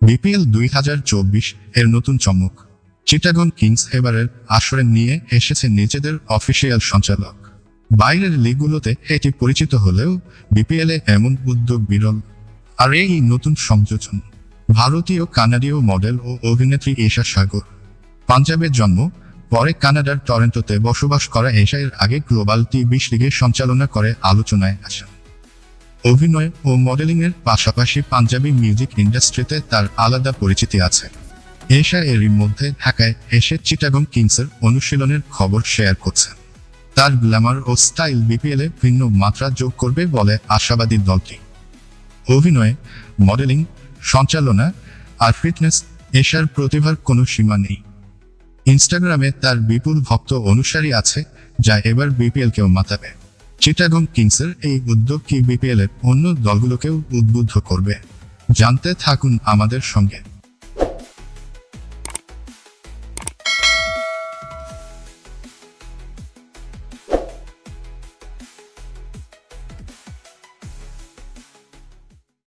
BPL 2024 এর নতুন চমক। চিটাগং কিংস এবারের আসরে নিয়ে এসেছে নিজেদের অফিসিয়াল সঞ্চালক। বাইরের লিগগুলোতে এটি পরিচিত হলেও বিপিএলে এমন উদ্যোগ বিরল। আর এই নতুন সংযোজন ভারতীয় কানাডীয় মডেল ও অভিনেত্রী এশা সাগর। পাঞ্জাবে জন্ম, পরে কানাডার টরন্টোতে বসবাস করা এশা এর আগে গ্লোবাল টি20 লিগের সঞ্চালনা করে আলোচনায় আসেন। অভিনয় ও মডেলিংয়ের পাশাপাশি পাঞ্জাবি মিউজিক ইন্ডাস্ট্রিতে তার আলাদা পরিচিতি আছে। এশা এরই মধ্যে ঢাকায় এসে চিটাগং কিংসের অনুশীলনের খবর শেয়ার করছেন। তার গ্ল্যামার ও স্টাইল বিপিএলে ভিন্ন মাত্রা যোগ করবে বলে আশাবাদী দলটি। অভিনয়, মডেলিং, সঞ্চালনা আর ফিটনেস, এশার প্রতিভার কোনো সীমা নেই। ইনস্টাগ্রামে তার বিপুল ভক্ত অনুসারী আছে, যা এবার বিপিএলকেও মাতাবে। চিটাগং কিংসের এই উদ্যোগ কি বিপিএলের অন্য দলগুলোকেও উদ্বুদ্ধ করবে? জানতে থাকুন আমাদের সঙ্গে।